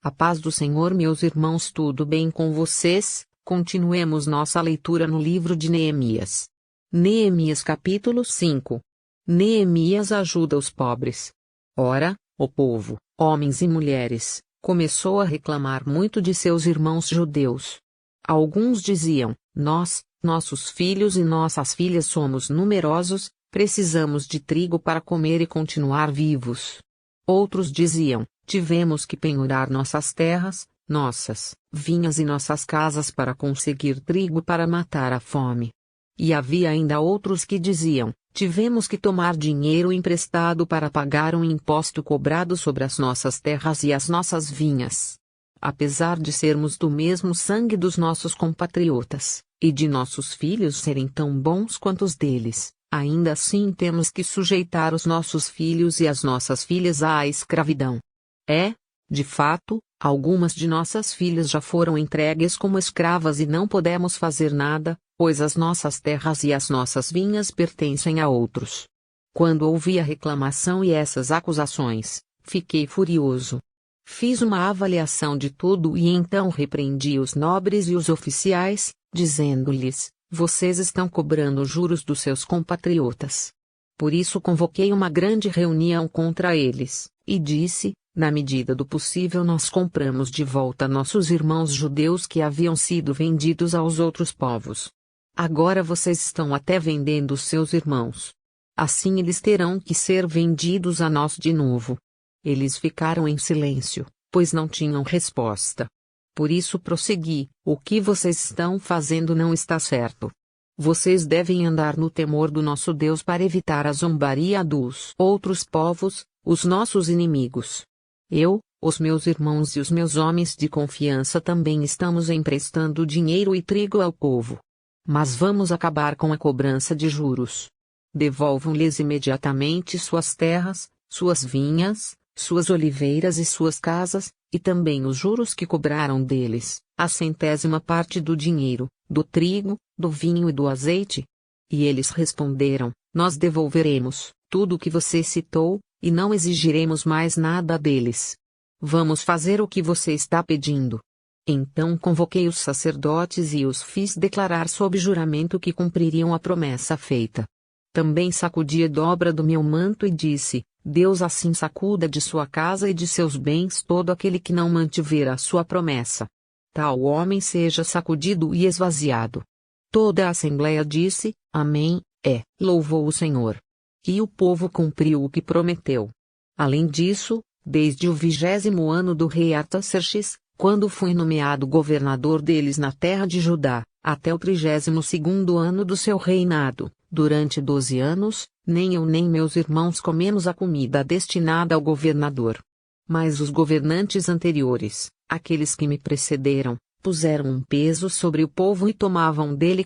A paz do Senhor, meus irmãos, tudo bem com vocês? Continuemos nossa leitura no livro de Neemias. Neemias capítulo 5. Neemias ajuda os pobres. Ora, o povo, homens e mulheres, começou a reclamar muito de seus irmãos judeus. Alguns diziam: nossos filhos e nossas filhas somos numerosos, precisamos de trigo para comer e continuar vivos. Outros diziam: tivemos que penhorar nossas terras, nossas vinhas e nossas casas para conseguir trigo para matar a fome. E havia ainda outros que diziam: tivemos que tomar dinheiro emprestado para pagar um imposto cobrado sobre as nossas terras e as nossas vinhas. Apesar de sermos do mesmo sangue dos nossos compatriotas, e de nossos filhos serem tão bons quanto os deles, ainda assim temos que sujeitar os nossos filhos e as nossas filhas à escravidão. De fato, algumas de nossas filhas já foram entregues como escravas e não podemos fazer nada, pois as nossas terras e as nossas vinhas pertencem a outros. Quando ouvi a reclamação e essas acusações, fiquei furioso. Fiz uma avaliação de tudo e então repreendi os nobres e os oficiais, dizendo-lhes: vocês estão cobrando juros dos seus compatriotas. Por isso convoquei uma grande reunião contra eles, e disse: na medida do possível nós compramos de volta nossos irmãos judeus que haviam sido vendidos aos outros povos. Agora vocês estão até vendendo os seus irmãos. Assim eles terão que ser vendidos a nós de novo. Eles ficaram em silêncio, pois não tinham resposta. Por isso prossegui: o que vocês estão fazendo não está certo. Vocês devem andar no temor do nosso Deus para evitar a zombaria dos outros povos, os nossos inimigos. Eu, os meus irmãos e os meus homens de confiança também estamos emprestando dinheiro e trigo ao povo. Mas vamos acabar com a cobrança de juros. Devolvam-lhes imediatamente suas terras, suas vinhas, suas oliveiras e suas casas, e também os juros que cobraram deles, a 100ª parte do dinheiro, do trigo, do vinho e do azeite. E eles responderam: nós devolveremos tudo o que você citou, e não exigiremos mais nada deles. Vamos fazer o que você está pedindo. Então convoquei os sacerdotes e os fiz declarar sob juramento que cumpririam a promessa feita. Também sacudi a dobra do meu manto e disse: Deus assim sacuda de sua casa e de seus bens todo aquele que não mantiver a sua promessa. Tal homem seja sacudido e esvaziado. Toda a assembleia disse: Amém, louvou o Senhor. E o povo cumpriu o que prometeu. Além disso, desde o 20º ano do rei Artaxerxes, quando fui nomeado governador deles na terra de Judá, até o 32º ano do seu reinado, durante 12 anos, nem eu nem meus irmãos comemos a comida destinada ao governador. Mas os governantes anteriores, aqueles que me precederam, puseram um peso sobre o povo e tomavam dele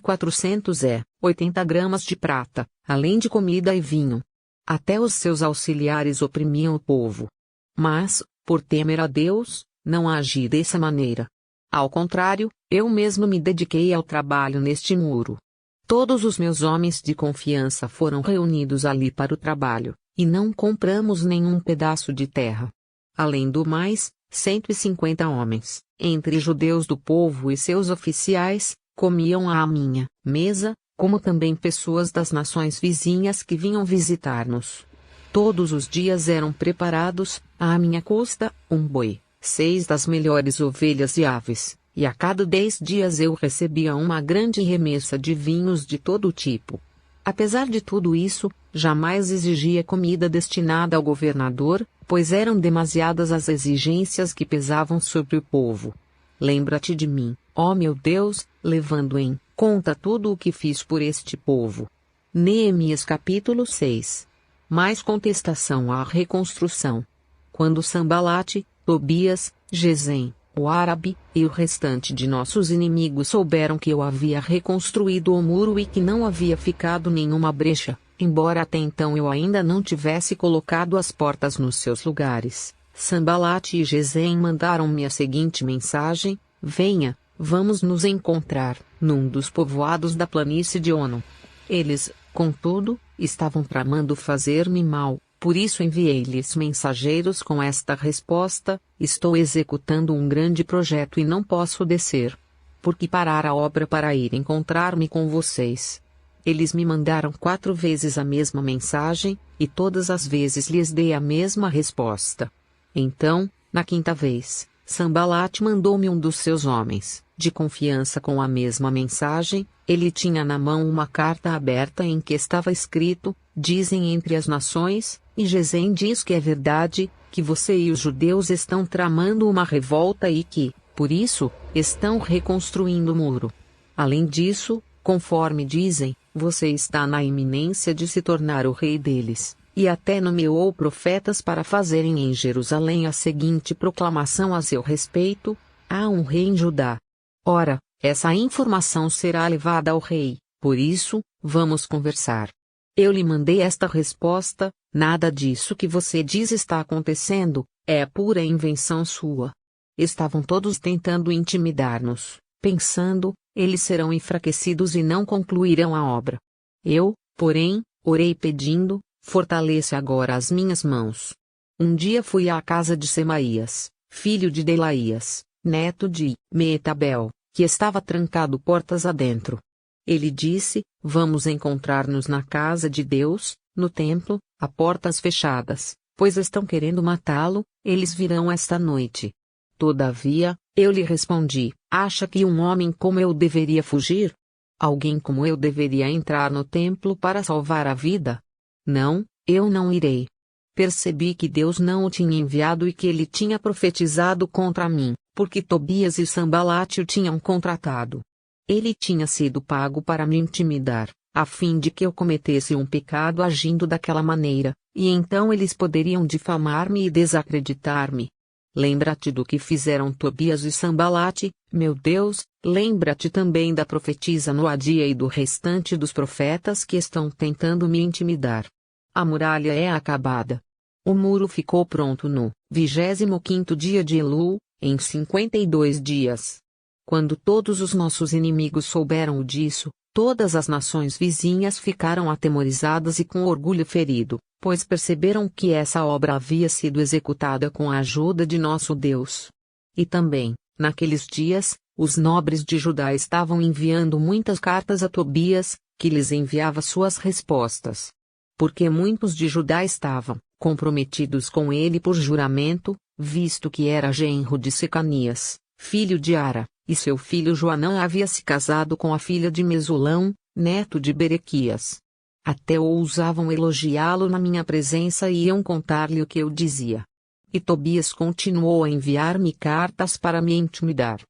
80 gramas de prata, além de comida e vinho. Até os seus auxiliares oprimiam o povo. Mas, por temer a Deus, não agi dessa maneira. Ao contrário, eu mesmo me dediquei ao trabalho neste muro. Todos os meus homens de confiança foram reunidos ali para o trabalho, e não compramos nenhum pedaço de terra. Além do mais, 150 homens, entre judeus do povo e seus oficiais, comiam à minha mesa, como também pessoas das nações vizinhas que vinham visitar-nos. Todos os dias eram preparados, à minha custa, um boi, 6 das melhores ovelhas e aves, e a cada 10 dias eu recebia uma grande remessa de vinhos de todo tipo. Apesar de tudo isso, jamais exigia comida destinada ao governador, pois eram demasiadas as exigências que pesavam sobre o povo. Lembra-te de mim, ó meu Deus, levando em conta tudo o que fiz por este povo. Neemias capítulo 6. Mais contestação à reconstrução. Quando Sanbalate, Tobias, Gesem, o árabe, e o restante de nossos inimigos souberam que eu havia reconstruído o muro e que não havia ficado nenhuma brecha, embora até então eu ainda não tivesse colocado as portas nos seus lugares, Sanbalate e Gesem mandaram-me a seguinte mensagem: venha, vamos nos encontrar, num dos povoados da planície de Ono. Eles, contudo, estavam tramando fazer-me mal, Por isso enviei-lhes mensageiros com esta resposta: estou executando um grande projeto e não posso descer. Porque parar a obra para ir encontrar-me com vocês? Eles me mandaram 4 vezes a mesma mensagem, e todas as vezes lhes dei a mesma resposta. Então, na 5ª vez, Sanbalate mandou-me um dos seus homens, de confiança, com a mesma mensagem. Ele tinha na mão uma carta aberta em que estava escrito: dizem entre as nações, e Gesem diz que é verdade, que você e os judeus estão tramando uma revolta e que, por isso, estão reconstruindo o muro. Além disso, conforme dizem, você está na iminência de se tornar o rei deles, e até nomeou profetas para fazerem em Jerusalém a seguinte proclamação a seu respeito: há um rei em Judá. Ora, essa informação será levada ao rei, por isso, vamos conversar. Eu lhe mandei esta resposta: nada disso que você diz está acontecendo, é pura invenção sua. Estavam todos tentando intimidar-nos, pensando: eles serão enfraquecidos e não concluirão a obra. Eu, porém, orei pedindo: fortalece agora as minhas mãos. Um dia fui à casa de Semaías, filho de Delaías, neto de Meetabel, que estava trancado portas adentro. Ele disse: vamos encontrar-nos na casa de Deus, no templo, a portas fechadas, pois estão querendo matá-lo. Eles virão esta noite. Todavia, eu lhe respondi: acha que um homem como eu deveria fugir? Alguém como eu deveria entrar no templo para salvar a vida? Não, eu não irei. Percebi que Deus não o tinha enviado e que ele tinha profetizado contra mim, porque Tobias e Sanbalate o tinham contratado. Ele tinha sido pago para me intimidar, a fim de que eu cometesse um pecado agindo daquela maneira, e então eles poderiam difamar-me e desacreditar-me. Lembra-te do que fizeram Tobias e Sanbalate, meu Deus, lembra-te também da profetisa Noadia e do restante dos profetas que estão tentando me intimidar. A muralha é acabada. O muro ficou pronto no 25º dia de Elul, em 52 dias. Quando todos os nossos inimigos souberam disso, todas as nações vizinhas ficaram atemorizadas e com orgulho ferido, pois perceberam que essa obra havia sido executada com a ajuda de nosso Deus. E também, naqueles dias, os nobres de Judá estavam enviando muitas cartas a Tobias, que lhes enviava suas respostas. Porque muitos de Judá estavam comprometidos com ele por juramento, visto que era genro de Secanias, filho de Ara, e seu filho Joanã havia se casado com a filha de Mesulão, neto de Berequias. Até ousavam elogiá-lo na minha presença e iam contar-lhe o que eu dizia. E Tobias continuou a enviar-me cartas para me intimidar.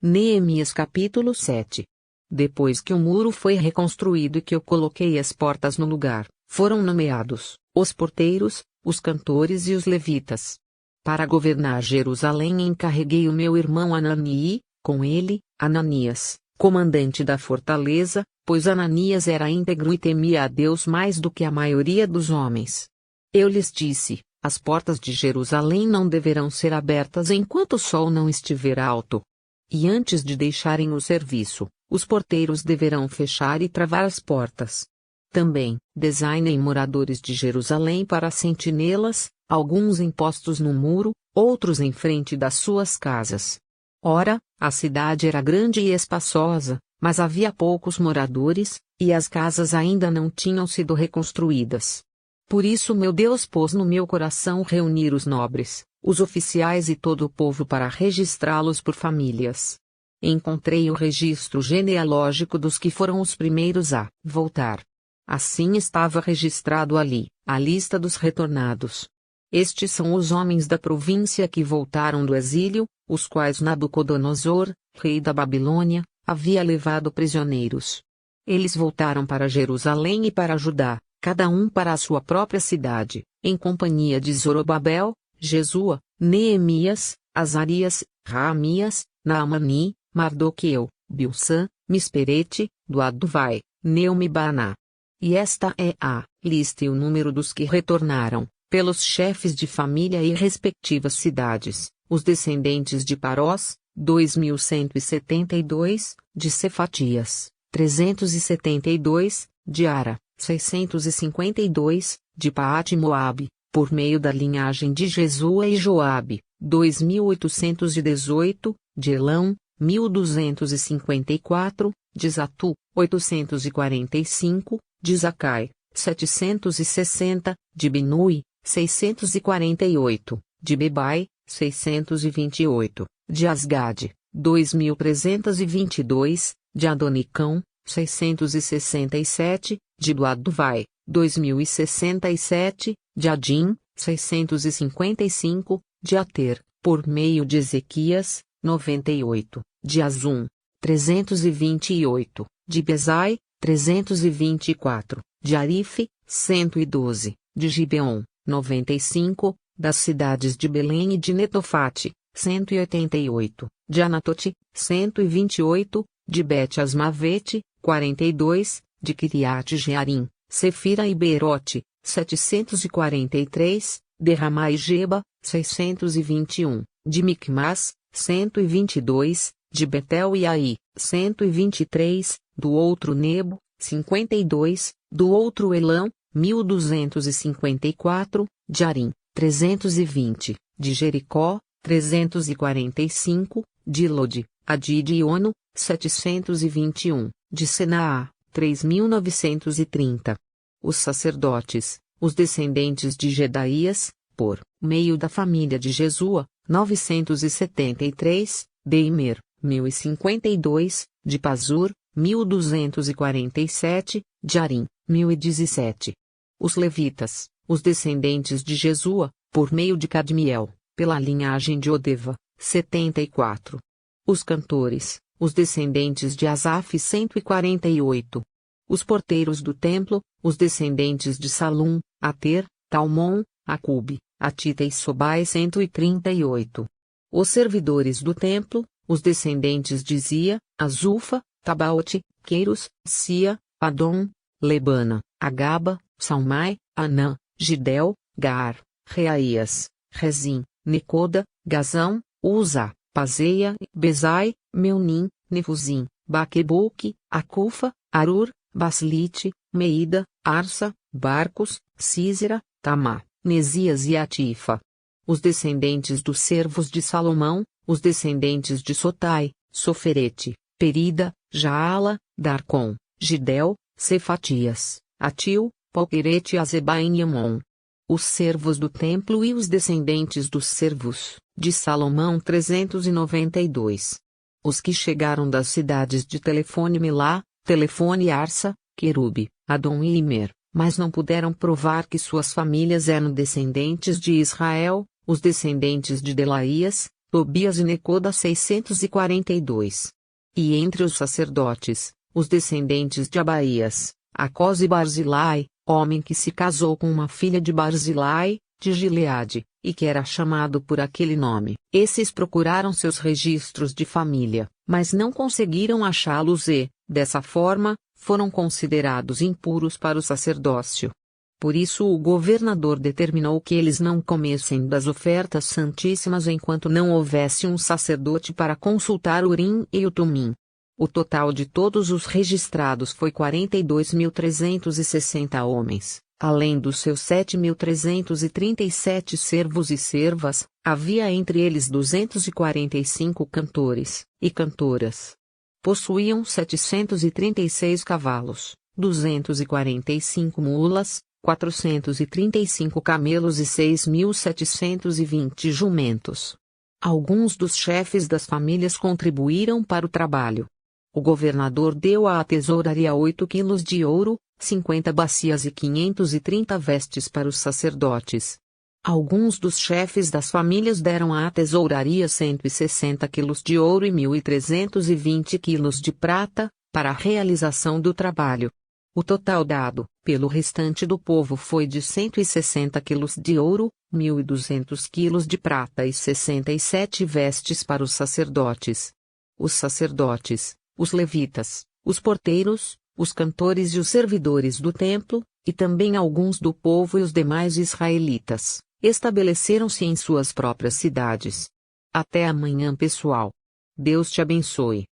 Neemias capítulo 7. Depois que o muro foi reconstruído e que eu coloquei as portas no lugar, foram nomeados os porteiros, os cantores e os levitas. Para governar Jerusalém encarreguei o meu irmão Anani, com ele, Ananias, comandante da fortaleza, pois Ananias era íntegro e temia a Deus mais do que a maioria dos homens. Eu lhes disse: as portas de Jerusalém não deverão ser abertas enquanto o sol não estiver alto. E antes de deixarem o serviço, os porteiros deverão fechar e travar as portas. Também, designem moradores de Jerusalém para sentinelas, alguns em postos no muro, outros em frente das suas casas. Ora, a cidade era grande e espaçosa, mas havia poucos moradores, e as casas ainda não tinham sido reconstruídas. Por isso meu Deus pôs no meu coração reunir os nobres, os oficiais e todo o povo para registrá-los por famílias. Encontrei o registro genealógico dos que foram os primeiros a voltar. Assim estava registrado ali, a lista dos retornados. Estes são os homens da província que voltaram do exílio, os quais Nabucodonosor, rei da Babilônia, havia levado prisioneiros. Eles voltaram para Jerusalém e para Judá, cada um para a sua própria cidade, em companhia de Zorobabel, Jesua, Neemias, Azarias, Raamias, Naamani, Mardoqueu, Bilsã, Misperete, Doaduvai, Neume e Baaná. E esta é a lista e o número dos que retornaram, pelos chefes de família e respectivas cidades: os descendentes de Parós, 2.172, de Cefatias, 372, de Ara, 652, de Paate-Moabe, por meio da linhagem de Jesua e Joabe, 2.818, de Elão, 1.254, de Zatu, 845, de Zacai, 760, de Binui, 648, de Bebai, 628, de Asgade, 2.322, de Adonicão, 667, de Doaduvai, 2.067, de Adim, 655, de Ater, por meio de Ezequias, 98, de Azum, 328, de Bezai, 324, de Arife, 112, de Gibeon, 95, das cidades de Belém e de Netofate, 188, de Anatote, 128, de Bet-Asmavete, 42, de Kiriat-Jearim, Sefira e Beerote, 743, de Ramá e Geba, 621, de Micmas, 122, de Betel e Ai, 123, do outro Nebo, 52, do outro Elão, 1.254, de Arim, 320, de Jericó, 345, de Lode, Adide e Ono, 721, de Senaá, 3.930. Os sacerdotes, os descendentes de Jedaías, por meio da família de Jesua, 973, de Imer, 1.052, de Pazur, 1.247, de Arim, 1.017. Os levitas, os descendentes de Jesua, por meio de Cadmiel, pela linhagem de Odeva, 74. Os cantores, os descendentes de Asaf, 148. Os porteiros do templo, os descendentes de Salum, Ater, Talmon, Acube, Atita e Sobai, 138. Os servidores do templo, os descendentes de Zia, Azufa, Tabaote, Queiros, Sia, Adom, Lebana, Agaba, Salmai, Anã, Gidel, Gar, Reaías, Rezim, Necoda, Gazão, Uza, Pazeia, Bezai, Meunim, Nefuzim, Baquebuque, Acufa, Arur, Baslite, Meida, Arsa, Barcos, Císera, Tamá, Nesias e Atifa. Os descendentes dos servos de Salomão, os descendentes de Sotai, Soferete, Perida, Jaala, Darcon, Gidel, Cefatias, Atil, Palquerete e Azeba em Yamon. Os servos do templo e os descendentes dos servos, de Salomão, 392. Os que chegaram das cidades de Telefone Milá, Telefone Arsa, Querube, Adom e Imer, mas não puderam provar que suas famílias eram descendentes de Israel, os descendentes de Delaías, Tobias e Necoda, 642. E entre os sacerdotes, os descendentes de Abaías, Acós e Barzilai, homem que se casou com uma filha de Barzilai, de Gileade, e que era chamado por aquele nome. Esses procuraram seus registros de família, mas não conseguiram achá-los e, dessa forma, foram considerados impuros para o sacerdócio. Por isso o governador determinou que eles não comessem das ofertas santíssimas enquanto não houvesse um sacerdote para consultar o Urim e o Tumim. O total de todos os registrados foi 42.360 homens. Além dos seus 7.337 servos e servas, havia entre eles 245 cantores e cantoras. Possuíam 736 cavalos, 245 mulas, 435 camelos e 6.720 jumentos. Alguns dos chefes das famílias contribuíram para o trabalho. O governador deu à tesouraria 8 quilos de ouro, 50 bacias e 530 vestes para os sacerdotes. Alguns dos chefes das famílias deram à tesouraria 160 quilos de ouro e 1.320 quilos de prata, para a realização do trabalho. O total dado, pelo restante do povo foi de 160 quilos de ouro, 1.200 quilos de prata e 67 vestes para os sacerdotes. Os sacerdotes, os levitas, os porteiros, os cantores e os servidores do templo, e também alguns do povo e os demais israelitas, estabeleceram-se em suas próprias cidades. Até amanhã, pessoal. Deus te abençoe.